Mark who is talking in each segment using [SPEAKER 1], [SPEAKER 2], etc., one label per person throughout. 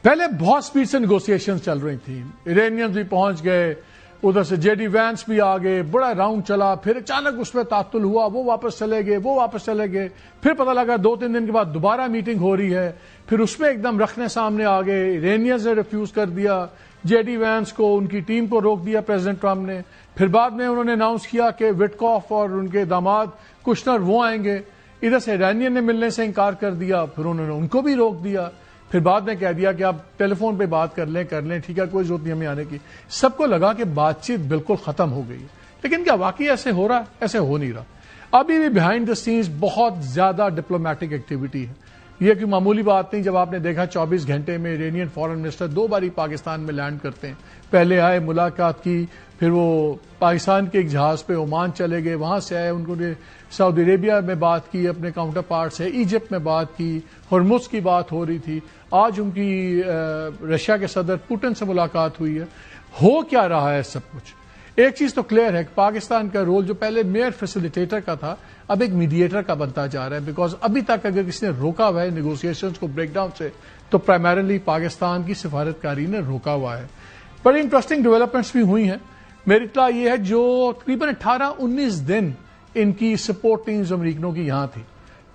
[SPEAKER 1] پہلے بہت سپیڈ سے نیگوسیشن چل رہی تھیں، ایرانیئنز بھی پہنچ گئے، ادھر سے جے ڈی وینس بھی آ گئے، بڑا راؤنڈ چلا، پھر اچانک اس میں تعطل ہوا، وہ واپس چلے گئے، پھر پتہ لگا 2-3 دن کے بعد دوبارہ میٹنگ ہو رہی ہے، پھر اس میں ایک دم رکھنے سامنے آ گئے، ایرانیئنز نے ریفیوز کر دیا جے ڈی وینس کو، ان کی ٹیم کو روک دیا پریزیڈنٹ ٹرمپ نے، پھر بعد میں انہوں نے اناؤنس کیا کہ وٹکاف اور ان کے داماد کشنر وہ آئیں گے، ادھر سے ایرانیئن نے ملنے سے انکار کر دیا، پھر انہوں نے ان کو بھی روک دیا، پھر بعد میں کہہ دیا کہ آپ ٹیلی فون پہ بات کر لیں ٹھیک ہے، کوئی ضرورت نہیں ہمیں آنے کی۔ سب کو لگا کہ بات چیت بالکل ختم ہو گئی ہے، لیکن کیا واقعی ایسے ہو رہا ہے؟ ایسے ہو نہیں رہا، ابھی بھی بیہائنڈ دا سینز بہت زیادہ ڈپلومیٹک ایکٹیویٹی ہے۔ یہ کوئی معمولی بات نہیں، جب آپ نے دیکھا 24 گھنٹے میں ایرانین فارن منسٹر 2 باری پاکستان میں لینڈ کرتے ہیں، پہلے آئے ملاقات کی، پھر وہ پاکستان کے ایک جہاز پہ عمان چلے گئے، وہاں سے آئے، ان نے سعودی عربیہ میں بات کی اپنے کاؤنٹر پارٹ سے، ایجپٹ میں بات کی، ہرمز کی بات ہو رہی تھی، آج ان کی رشیا کے صدر پوٹن سے ملاقات ہوئی ہے۔ ہو کیا رہا ہے سب کچھ؟ ایک چیز تو کلیئر ہے کہ پاکستان کا رول جو پہلے میئر فیسیلیٹیٹر کا تھا اب ایک میڈیٹر کا بنتا جا رہا ہے، بیکاز ابھی تک اگر کسی نے روکا ہوا ہے نیگوسیشنز کو بریک ڈاؤن سے تو پرائمریلی پاکستان کی سفارتکاری نے روکا ہوا ہے۔ بڑی انٹرسٹنگ ڈیولپمنٹس بھی ہوئی ہیں، میری اطلاع یہ ہے جو تقریباً 18-19 دن ان کی سپورٹ ٹیمز امریکنوں کی یہاں تھی،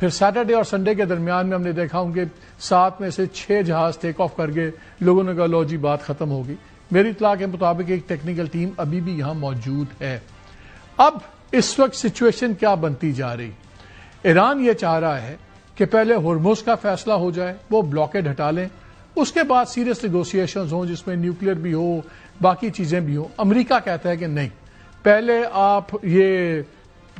[SPEAKER 1] پھر سیٹرڈے اور سنڈے کے درمیان میں ہم نے دیکھا ان کے 7 میں سے 6 جہاز ٹیک آف کر گئے، لوگوں نے کہا لو جی بات ختم ہوگی۔ میری اطلاع کے مطابق ایک ٹیکنیکل ٹیم ابھی بھی یہاں موجود ہے۔ اب اس وقت سچویشن کیا بنتی جا رہی؟ ایران یہ چاہ رہا ہے کہ پہلے ہرمز کا فیصلہ ہو جائے، وہ بلاکیڈ ہٹا لیں، اس کے بعد سیریس نیگوسیشنز ہوں جس میں نیوکلیر بھی ہو، باقی چیزیں بھی ہوں۔ امریکہ کہتا ہے کہ نہیں، پہلے آپ یہ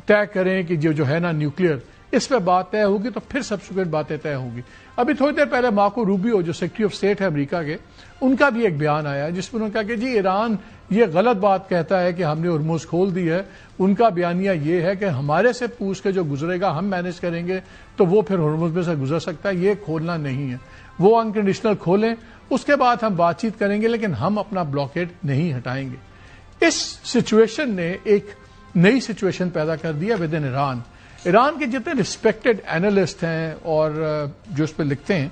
[SPEAKER 1] طے کریں کہ جو ہے نا نیوکلیر، اس پہ بات طے ہوگی تو پھر سبسیکوینٹ باتیں طے ہوں گی۔ ابھی تھوڑی دیر پہلے مارکو روبیو جو سیکرٹری آف اسٹیٹ ہے امریکہ کے، ان کا بھی ایک بیان آیا جس میں انہوں نے کہا کہ جی ایران یہ غلط بات کہتا ہے کہ ہم نے ہرمز کھول دی ہے، ان کا بیانیہ یہ ہے کہ ہمارے سے پوچھ کے جو گزرے گا ہم مینج کریں گے تو وہ پھر ہرمز میں سے گزر سکتا ہے، یہ کھولنا نہیں ہے، وہ انکنڈیشنل کھولیں، اس کے بعد ہم بات چیت کریں گے لیکن ہم اپنا بلاکیڈ نہیں ہٹائیں گے۔ اس سچویشن نے ایک نئی سچویشن پیدا کر دیا ود ان ایران۔ ایران کے جتنے ریسپیکٹڈ اینالسٹ ہیں اور جو اس پہ لکھتے ہیں،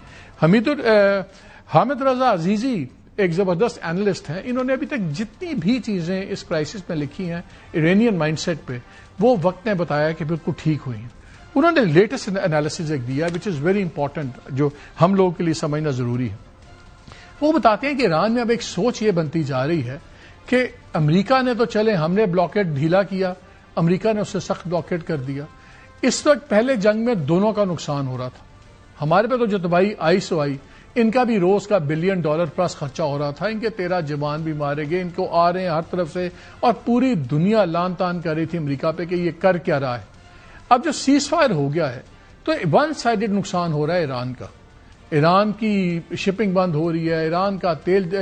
[SPEAKER 1] حامد رضا عزیزی ایک زبردست اینالسٹ ہیں، انہوں نے ابھی تک جتنی بھی چیزیں اس کرائسس میں لکھی ہیں ایرانین مائنڈ سیٹ پہ، وہ وقت نے بتایا کہ بالکل ٹھیک ہوئی ہیں۔ انہوں نے لیٹسٹ انالیسز ایک دیا وچ از ویری امپورٹنٹ، جو ہم لوگوں کے لیے سمجھنا ضروری ہے۔ وہ بتاتے ہیں کہ ایران میں اب ایک سوچ یہ بنتی جا رہی ہے کہ امریکہ نے تو چلے ہم نے بلاکیڈ ڈھیلا کیا، امریکہ نے اسے سخت بلاکیڈ کر دیا۔ اس وقت پہلے جنگ میں دونوں کا نقصان ہو رہا تھا، ہمارے پہ تو جو تباہی آئی سو آئی، ان کا بھی روز کا $1 بلین پلس خرچہ ہو رہا تھا، ان کے 13 جوان بھی مارے گئے، ان کو آ رہے ہیں ہر طرف سے، اور پوری دنیا لان تان کر رہی تھی امریکہ پہ کہ یہ کر کیا رہا ہے۔ اب جو سیز فائر ہو گیا ہے تو ون سائیڈڈ نقصان ہو رہا ہے ایران کا، ایران کی شپنگ بند ہو رہی ہے، ایران کا تیل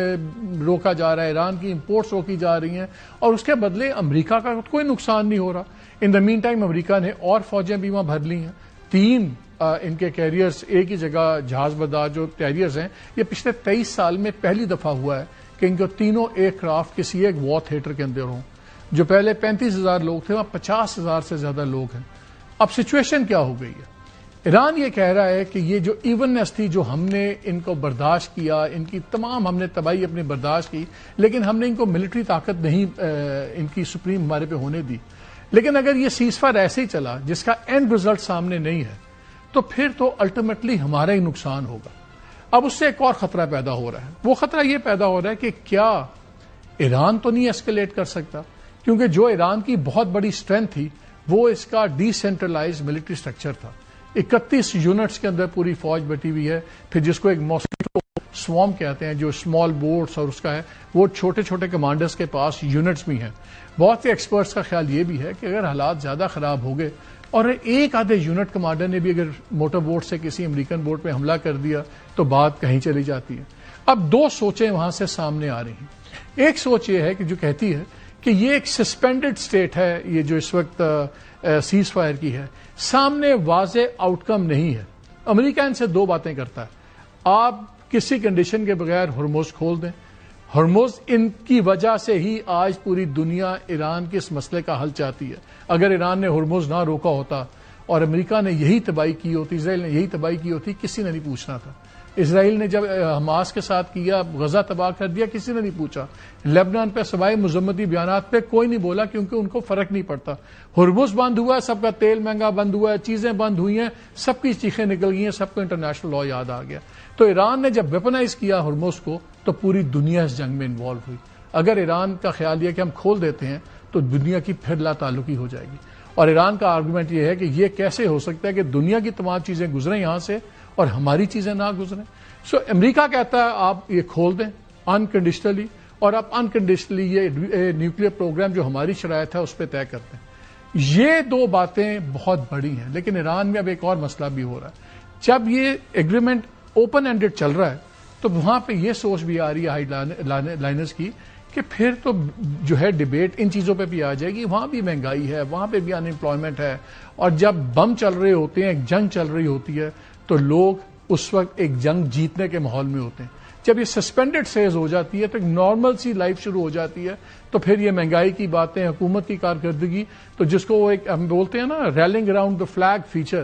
[SPEAKER 1] روکا جا رہا ہے، ایران کی امپورٹس روکی جا رہی ہیں، اور اس کے بدلے امریکہ کا کوئی نقصان نہیں ہو رہا۔ ان دا مین ٹائم امریکہ نے اور فوجیں بھی وہاں بھر لی ہیں، 3 ان کے کیریئرز ایک ہی جگہ جہاز بردار جو کیریئرز ہیں، یہ پچھلے 23 سال میں پہلی دفعہ ہوا ہے کہ ان کو تینوں ایئر کرافٹ کسی ایک وار تھیٹر کے اندر ہوں۔ جو پہلے 35,000 لوگ تھے وہاں 50,000 سے زیادہ لوگ ہیں۔ اب سچویشن کیا ہو گئی ہے؟ ایران یہ کہہ رہا ہے کہ یہ جو ایوننس تھی جو ہم نے ان کو برداشت کیا، ان کی تمام ہم نے تباہی اپنی برداشت کی، لیکن ہم نے ان کو ملٹری طاقت نہیں ان کی سپریم ہمارے پہ ہونے دی، لیکن اگر یہ سیز فائر ایسے ہی چلا جس کا اینڈ ریزلٹ سامنے نہیں ہے تو پھر تو الٹیمیٹلی ہمارا ہی نقصان ہوگا۔ اب اس سے ایک اور خطرہ پیدا ہو رہا ہے، وہ خطرہ یہ پیدا ہو رہا ہے کہ کیا ایران تو نہیں ایسکیلیٹ کر سکتا، کیونکہ جو ایران کی بہت بڑی اسٹرینتھ تھی وہ اس کا ڈی سینٹرلائز ملٹری اسٹرکچر تھا، 31 یونٹس کے اندر پوری فوج بٹی ہوئی ہے، پھر جس کو ایک ماسکیٹو سوارم کہتے ہیں جو اسمال بورڈز اور اس کا ہے، وہ چھوٹے چھوٹے کمانڈرز کے پاس یونٹس بھی ہیں۔ بہت سے ایکسپرٹس کا خیال یہ بھی ہے کہ اگر حالات زیادہ خراب ہو گئے اور ایک آدھے یونٹ کمانڈر نے بھی اگر موٹر بوٹ سے کسی امریکن بوٹ پہ حملہ کر دیا تو بات کہیں چلی جاتی ہے۔ اب 2 سوچیں وہاں سے سامنے آ رہی ہیں۔ ایک سوچ یہ ہے کہ جو کہتی ہے کہ یہ ایک سسپینڈڈ اسٹیٹ ہے، یہ جو اس وقت سیز فائر کی ہے، سامنے واضح آؤٹ کم نہیں ہے۔ امریکہ ان سے 2 باتیں کرتا ہے، آپ کسی کنڈیشن کے بغیر ہرمز کھول دیں، ہرمز ان کی وجہ سے ہی آج پوری دنیا ایران کے اس مسئلے کا حل چاہتی ہے۔ اگر ایران نے ہرمز نہ روکا ہوتا اور امریکہ نے یہی تباہی کی ہوتی، اسرائیل نے یہی تباہی کی ہوتی، کسی نے نہیں پوچھنا تھا۔ اسرائیل نے جب حماس کے ساتھ کیا، غزہ تباہ کر دیا، کسی نے نہیں پوچھا. لبنان پہ سوائے مذمتی بیانات پہ کوئی نہیں بولا، کیونکہ ان کو فرق نہیں پڑتا. ہرمز بند ہوا ہے، سب کا تیل مہنگا بند ہوا ہے، چیزیں بند ہوئی ہیں، سب کی چیخیں نکل گئی ہیں، سب کو انٹرنیشنل لا یاد آ گیا. تو ایران نے جب ویپنائز کیا ہرمز کو تو پوری دنیا اس جنگ میں انوالو ہوئی. اگر ایران کا خیال یہ کہ ہم کھول دیتے ہیں تو دنیا کی پھر لا تعلقی ہو جائے گی. اور ایران کا آرگومنٹ یہ ہے کہ یہ کیسے ہو سکتا ہے کہ دنیا کی تمام چیزیں گزریں یہاں سے اور ہماری چیزیں نہ گزریں. سو امریکہ کہتا ہے آپ یہ کھول دیں انکنڈیشنلی، اور آپ انکنڈیشنلی یہ نیوکلیر پروگرام جو ہماری شرائط ہے اس پہ طے کرتے ہیں. یہ دو باتیں بہت بڑی ہیں. لیکن ایران میں اب ایک اور مسئلہ بھی ہو رہا ہے. جب یہ ایگریمنٹ اوپن اینڈڈ چل رہا ہے تو وہاں پہ یہ سوچ بھی آ رہی ہے ہائی لائنرز کی کہ پھر تو جو ہے ڈبیٹ ان چیزوں پہ بھی آ جائے گی. وہاں بھی مہنگائی ہے، وہاں پہ بھی ان امپلائمنٹ ہے، اور جب بم چل رہے ہوتے ہیں، ایک جنگ چل رہی ہوتی ہے تو لوگ اس وقت ایک جنگ جیتنے کے ماحول میں ہوتے ہیں. جب یہ سسپینڈڈ فیز ہو جاتی ہے تو ایک نارمل سی لائف شروع ہو جاتی ہے، تو پھر یہ مہنگائی کی باتیں، حکومت کی کارکردگی، تو جس کو وہ ایک ہم بولتے ہیں نا railing around the flag feature,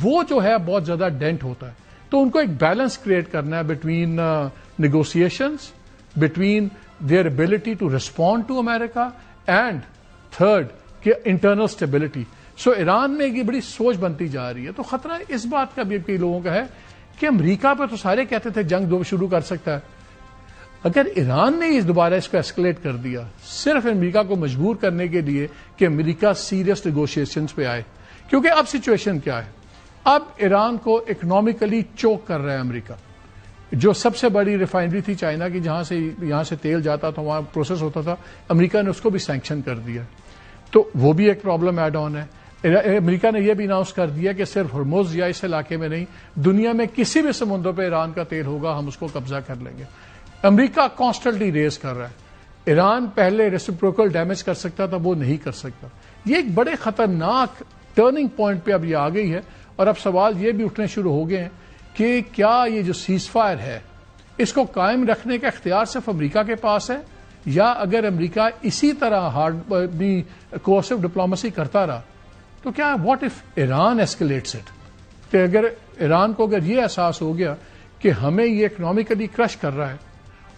[SPEAKER 1] وہ جو ہے بہت زیادہ ڈینٹ ہوتا ہے. تو ان کو ایک بیلنس کریٹ کرنا ہے between negotiations, between their ability to respond to America, and third کہ انٹرنل اسٹیبلٹی. سو ایران میں یہ بڑی سوچ بنتی جا رہی ہے. تو خطرہ اس بات کا بھی کئی لوگوں کا ہے کہ امریکہ پہ تو سارے کہتے تھے جنگ دو شروع کر سکتا ہے. اگر ایران نے دوبارہ اس کو ایسکلیٹ کر دیا صرف امریکہ کو مجبور کرنے کے لیے کہ امریکہ سیریس نیگوشیشنز پہ آئے، کیونکہ اب سچویشن کیا ہے، اب ایران کو اکنامکلی چوک کر رہا ہے امریکہ. جو سب سے بڑی ریفائنری تھی چائنا کی، جہاں سے یہاں سے تیل جاتا تھا، وہاں پروسیس ہوتا تھا، امریکہ نے اس کو بھی سینکشن کر دیا. تو وہ بھی ایک پرابلم ایڈ آن ہے. امریکہ نے یہ بھی اناؤنس کر دیا کہ صرف ہرمز یا اس علاقے میں نہیں، دنیا میں کسی بھی سمندر پہ ایران کا تیل ہوگا ہم اس کو قبضہ کر لیں گے. امریکہ کانسٹنٹلی ریز کر رہا ہے. ایران پہلے ریسیپروکل ڈیمیج کر سکتا تھا، وہ نہیں کر سکتا. یہ ایک بڑے خطرناک ٹرننگ پوائنٹ پہ اب یہ آ گئی ہے. اور اب سوال یہ بھی اٹھنے شروع ہو گئے ہیں کہ کیا یہ جو سیز فائر ہے اس کو قائم رکھنے کا اختیار صرف امریکہ کے پاس ہے، یا اگر امریکہ اسی طرح اپنی کوآرسیو ڈپلومیسی کرتا رہا تو کیا واٹ اف ایران ایسکلیٹس اٹ، کہ اگر ایران کو اگر یہ احساس ہو گیا کہ ہمیں یہ اکنامکلی کرش کر رہا ہے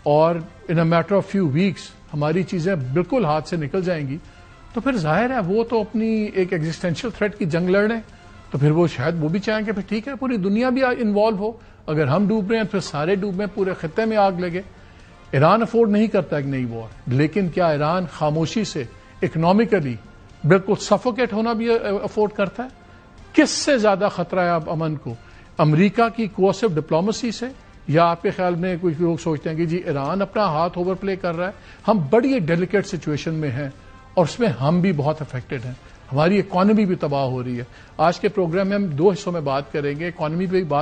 [SPEAKER 1] اور in a metre of few weeks ہماری چیزیں بالکل ہاتھ سے نکل جائیں گی، تو پھر ظاہر ہے وہ تو اپنی ایک ایگزسٹینشیل تھریٹ کی جنگ لڑ رہے ہیں. تو پھر وہ شاید وہ بھی چاہیں کہ پھر ٹھیک ہے پوری دنیا بھی انوالو ہو. اگر ہم ڈوب رہے ہیں پھر سارے ڈوب رہے ہیں، پورے خطے میں آگ لگے. ایران افورڈ نہیں کرتا ایک نئی وار، لیکن کیا ایران خاموشی سے اکنامکلی بالکل سفوکیٹ ہونا بھی افورڈ کرتا ہے؟ کس سے زیادہ خطرہ ہے اب امن کو، امریکہ کی کوآرسیو ڈپلومیسی سے، یا آپ کے خیال میں کچھ لوگ سوچتے ہیں کہ جی ایران اپنا ہاتھ اوور پلے کر رہا ہے؟ ہم بڑی ڈیلیکیٹ سچویشن میں ہیں اور اس میں ہم بھی بہت افیکٹڈ ہیں. ہماری اکانومی بھی تباہ ہو رہی ہے. آج کے پروگرام میں ہم 2 حصوں میں بات کریں گے. اکانومی پہ بات